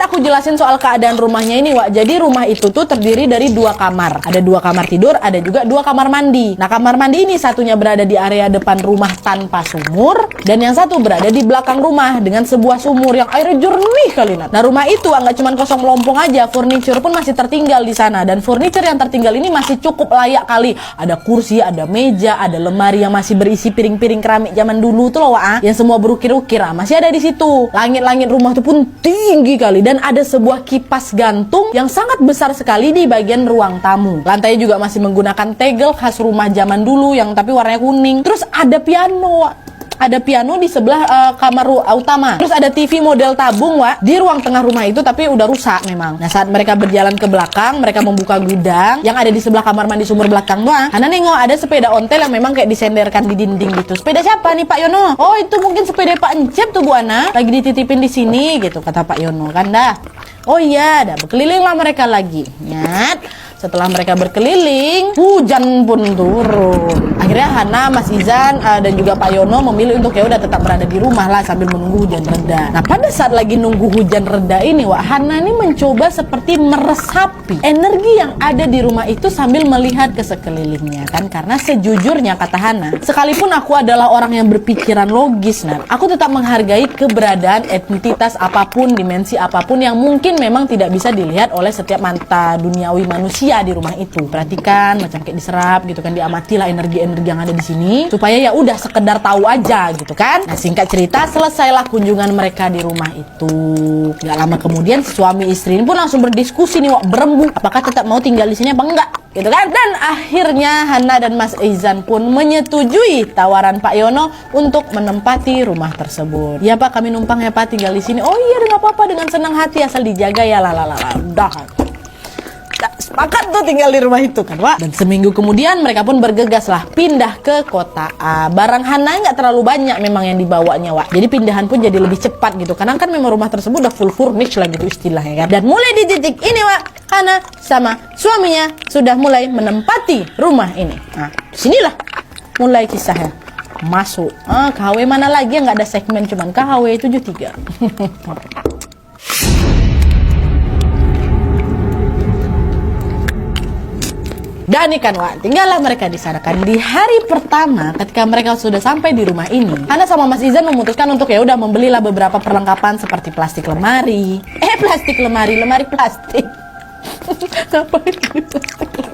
aku jelasin soal keadaan rumahnya ini, Wak. Jadi rumah itu tuh terdiri dari 2 kamar. Ada 2 kamar tidur, ada juga 2 kamar mandi. Nah, kamar mandi ini satunya berada di area depan rumah tanpa sumur, dan yang satu berada di belakang rumah dengan sebuah sumur yang airnya jernih kali, Nat. Nah, rumah itu nggak cuma kosong melompong aja, furniture pun masih tertinggal di sana, dan furniture yang tertinggal ini masih cukup layak kali. Ada kursi, ada meja, ada lemari yang masih berisi piring-piring keramik zaman dulu tuh loh, Wak, yang semua berukir-ukir, masih ada di situ. Langit-langit rumah itu pun tinggi kali, dan ada sebuah kipas gantung yang sangat besar sekali di bagian ruang tamu. Lantainya juga masih menggunakan tegel khas rumah zaman dulu yang tapi warnanya kuning. Terus ada piano, Wak. Ada piano di sebelah kamar utama. Terus ada TV model tabung, Wak, di ruang tengah rumah itu, tapi udah rusak memang. Nah, saat mereka berjalan ke belakang, mereka membuka gudang yang ada di sebelah kamar mandi sumur belakang tuh. Hana nengok ada sepeda ontel yang memang kayak disenderkan di dinding gitu. Sepeda siapa nih, Pak Yono? Oh, itu mungkin sepeda Pak Encep tuh, Bu Ana. Lagi dititipin di sini gitu, kata Pak Yono kan dah. Oh iya, dah berkelilinglah mereka lagi. Nyat. Setelah mereka berkeliling, hujan pun turun. Akhirnya Hana, Mas Izan, dan juga Pak Yono memilih untuk ya udah tetap berada di rumah lah sambil menunggu hujan reda. Nah, pada saat lagi nunggu hujan reda ini, Wak, Hana ini mencoba seperti meresapi energi yang ada di rumah itu sambil melihat ke sekelilingnya kan. Karena sejujurnya kata Hana, sekalipun aku adalah orang yang berpikiran logis, nah, aku tetap menghargai keberadaan entitas apapun, dimensi apapun yang mungkin memang tidak bisa dilihat oleh setiap mata duniawi manusia di rumah itu. Perhatikan, macam kayak diserap gitu kan, diamatilah energi-energi yang ada di sini supaya ya udah sekedar tahu aja gitu kan. Nah, singkat cerita, selesailah kunjungan mereka di rumah itu. Gak lama kemudian si suami istri ini pun langsung berdiskusi nih, Wak, berembuk apakah tetap mau tinggal di sini apa enggak gitu kan. Dan akhirnya Hana dan Mas Izan pun menyetujui tawaran Pak Yono untuk menempati rumah tersebut. Ya Pak, kami numpang ya Pak, tinggal di sini. Oh iya, nggak apa-apa, dengan senang hati asal dijaga ya, udah. Sepakat tuh tinggal di rumah itu kan, Wak. Dan seminggu kemudian mereka pun bergegas lah pindah ke kota A. Barang Hana nggak terlalu banyak memang yang dibawanya, Wak. Jadi pindahan pun jadi lebih cepat gitu. Karena kan memang rumah tersebut udah full furnished lah gitu istilahnya kan. Dan mulai di titik ini, Wak, Hana sama suaminya sudah mulai menempati rumah ini. Nah, sinilah mulai kisahnya. Masuk. KW mana lagi yang nggak ada segmen, cuman KW 73. Dan ikan, Wak, tinggallah mereka di sana kan. Di hari pertama ketika mereka sudah sampai di rumah ini, Hana sama Mas Izan memutuskan untuk ya udah membelilah beberapa perlengkapan seperti plastik lemari. Lemari plastik. Ngapain plastik?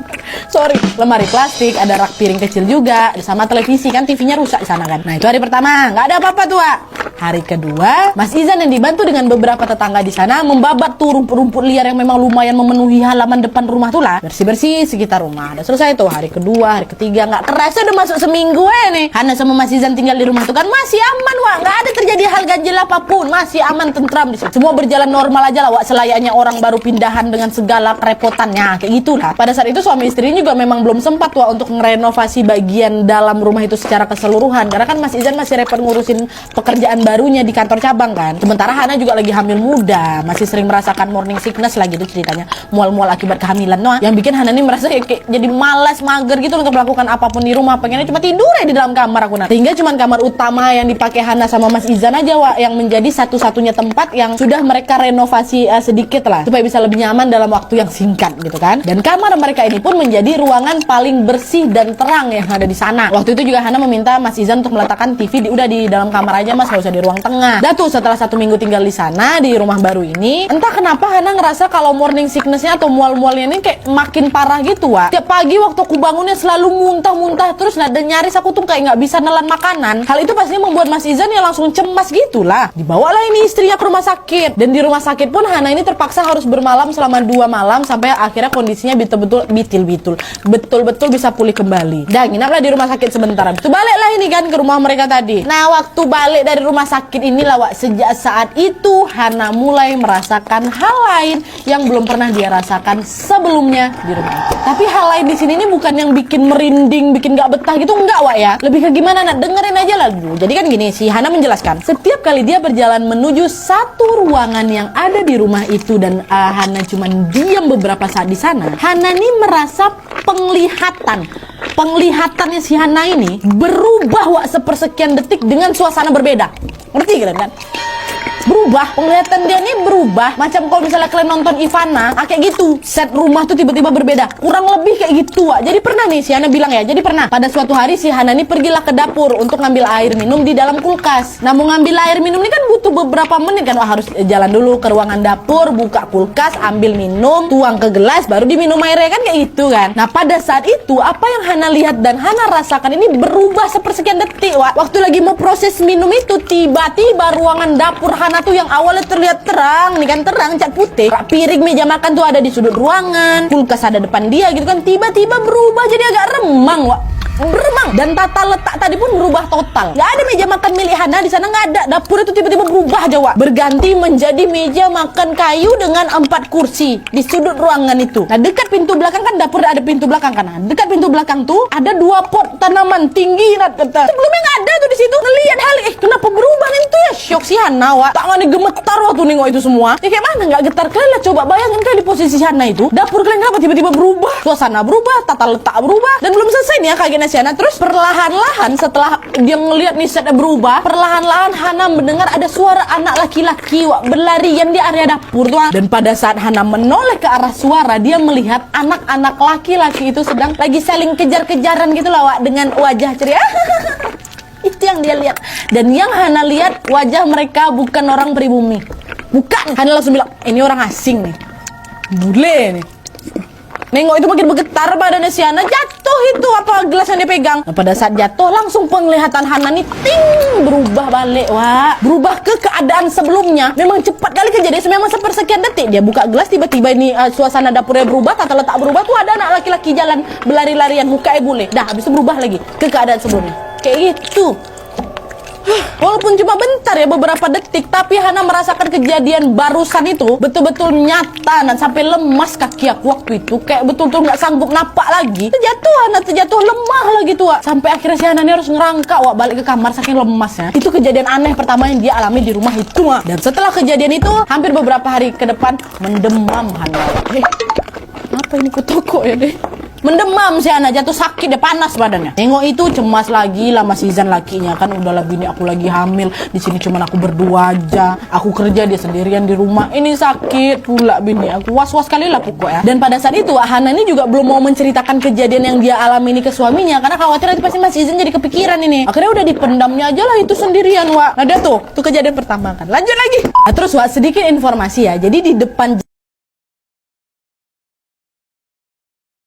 Sorry, lemari plastik, ada rak piring kecil juga, sama televisi kan, TV-nya rusak di sana kan. Nah, itu hari pertama, nggak ada apa-apa tuh, Wak. Hari kedua, Mas Izan yang dibantu dengan beberapa tetangga di sana membabat tuh rumput-rumput liar yang memang lumayan memenuhi halaman depan rumah tuh lah. Bersih-bersih sekitar rumah. Udah selesai tuh hari kedua, hari ketiga, nggak kerasa udah masuk seminggu nih. Hana sama Mas Izan tinggal di rumah tuh kan masih aman, Wak. Nggak ada terjadi hal ganjil apapun, masih aman, tentram di situ. Semua berjalan normal aja lah, Wak, selayaknya orang baru pindahan dengan segala kerepotannya kayak gitulah. Pada saat itu suami istri juga memang belum sempat, Wak, untuk merenovasi bagian dalam rumah itu secara keseluruhan. Karena kan Mas Izan masih repot ngurusin pekerjaan barunya di kantor cabang kan. Sementara Hana juga lagi hamil muda, masih sering merasakan morning sickness lah gitu ceritanya, mual-mual akibat kehamilan. Yang bikin Hana ini merasa kayak jadi malas, mager gitu untuk melakukan apapun di rumah. Pengennya cuma tidur ya di dalam kamar aku. Sehingga cuma kamar utama yang dipakai Hana sama Mas Izan aja, Wak, yang menjadi satu-satunya tempat yang sudah mereka renovasi sedikit lah supaya bisa lebih nyaman dalam waktu yang singkat gitu kan. Dan kamar mereka ini pun menjadi ruangan paling bersih dan terang yang ada di sana. Waktu itu juga Hana meminta Mas Izan untuk meletakkan TV udah di dalam kamar aja, Mas, gak usah di ruang tengah. Tuh setelah 1 minggu tinggal di sana di rumah baru ini, entah kenapa Hana ngerasa kalau morning sicknessnya atau mual-mualnya ini kayak makin parah gitu, Wak. Tiap pagi waktu aku bangunnya selalu muntah-muntah terus, dan nyaris aku tuh kayak nggak bisa nelan makanan. Hal itu pastinya membuat Mas Izan ya langsung cemas gitulah. Dibawalah ini istrinya ke rumah sakit, dan di rumah sakit pun Hana ini terpaksa harus bermalam selama 2 malam sampai akhirnya kondisinya betul-betul bisa pulih kembali. Dan nginaplah di rumah sakit sebentar. Itu baliklah ini kan ke rumah mereka tadi. Nah, waktu balik dari rumah sakit inilah, Wak, sejak saat itu Hana mulai merasakan hal lain yang belum pernah dia rasakan sebelumnya di rumah itu. Tapi hal lain di sini ini bukan yang bikin merinding, bikin gak betah gitu, enggak, Wak, ya. Lebih ke gimana, Nak? Dengerin aja lah dulu. Jadi kan gini, si Hana menjelaskan, setiap kali dia berjalan menuju satu ruangan yang ada di rumah itu dan Hana cuma diam beberapa saat di sana, Hana ini merasa penglihatannya si Hana ini berubah, Wak, sepersekian detik dengan suasana berbeda. Ngerti kalian kan? berubah. Penglihatan dia nih berubah. Macam kalau misalnya kalian nonton Ivana, kayak gitu. Set rumah tuh tiba-tiba berbeda. Kurang lebih kayak gitu, Wak. Jadi pernah nih si Hana bilang ya. Jadi pernah pada suatu hari si Hana nih pergilah ke dapur untuk ngambil air minum di dalam kulkas. Nah, mau ngambil air minum ini kan butuh beberapa menit kan. Wah, harus jalan dulu ke ruangan dapur, buka kulkas, ambil minum, tuang ke gelas, baru diminum airnya kan kayak gitu kan. Nah, pada saat itu apa yang Hana lihat dan Hana rasakan ini berubah sepersekian detik, Wak. Waktu lagi mau proses minum itu, tiba-tiba ruangan dapur Hana tuh yang awalnya terlihat terang, nih kan terang, cat putih. Piring meja makan tuh ada di sudut ruangan, kulkas ada depan dia gitu kan. Tiba-tiba berubah jadi agak remang, Wak. Beremang, dan tata letak tadi pun berubah total. Gak ada meja makan milik Hana di sana, nggak ada. Dapur itu tiba-tiba berubah aja, Wak. Berganti menjadi meja makan kayu dengan 4 kursi di sudut ruangan itu. Nah, dekat pintu belakang kan dapur ada pintu belakang kan. Nah, dekat pintu belakang tuh ada 2 pot tanaman tinggi, kata. Sebelumnya nggak ada tuh di situ. Ngelihat hal, kenapa berubah nih tuh ya? Syok si Hana, Wak. Tangannya gemetar waktu nengok itu semua. Ya kayak mana nggak getar? Kalian lah coba bayangin kalian di posisi Hana itu. Dapur kalian kenapa tiba-tiba berubah? Suasana berubah, tata letak berubah, dan belum selesai nih ya kaget Hana. Terus perlahan-lahan setelah dia ngelihat nih setnya berubah, perlahan-lahan Hana mendengar ada suara anak laki-laki, Wak, berlarian di area dapur tuh. Dan pada saat Hana menoleh ke arah suara, dia melihat anak-anak laki-laki itu sedang lagi saling kejar-kejaran gitu lah, Wak, dengan wajah ceria. Itu yang dia lihat. Dan yang Hana lihat, wajah mereka bukan orang pribumi. Bukan. Hana langsung bilang, ini orang asing nih. Bule nih. Nengok itu makin bergetar badannya si Hana, jatuh itu apa gelas yang dia pegang. Nah, pada saat jatuh langsung penglihatan Hana nih ting berubah balik, Wak. Berubah ke keadaan sebelumnya. Memang cepat kali kejadian, memang sepersekian detik dia buka gelas, tiba-tiba ini suasana dapurnya berubah, tata letak berubah tuh, ada anak laki-laki jalan berlari-larian, mukanya bule. Dah habis itu berubah lagi ke keadaan sebelumnya. Kayak gitu. Walaupun cuma bentar ya, beberapa detik, tapi Hana merasakan kejadian barusan itu betul-betul nyata, dan sampai lemas kaki aku waktu itu, kayak betul-betul nggak sanggup napak lagi. Terjatuh lemah lagi tuh, Wak. Sampai akhirnya si Hana ini harus ngerangkak, Wak, balik ke kamar saking lemasnya. Itu kejadian aneh pertama yang dia alami di rumah itu, Wak. Dan setelah kejadian itu hampir beberapa hari ke depan mendemam Hana. Apa ini ke toko ya deh? Mendemam si Hana, jatuh sakit, dia panas badannya. Nengok itu cemas lagi lah Mas Izan lakinya kan, udahlah bini aku lagi hamil, di sini cuman aku berdua aja, aku kerja, dia sendirian di rumah, ini sakit pula bini aku, was-was kali lah pokoknya. Dan pada saat itu Hana ini juga belum mau menceritakan kejadian yang dia alami ini ke suaminya, karena khawatir nanti pasti Mas Izan jadi kepikiran ini. Akhirnya udah dipendamnya aja lah itu sendirian, Wak. Nah, tuh kejadian pertama kan. Lanjut lagi. Nah, terus, Wak, sedikit informasi ya. Jadi di depan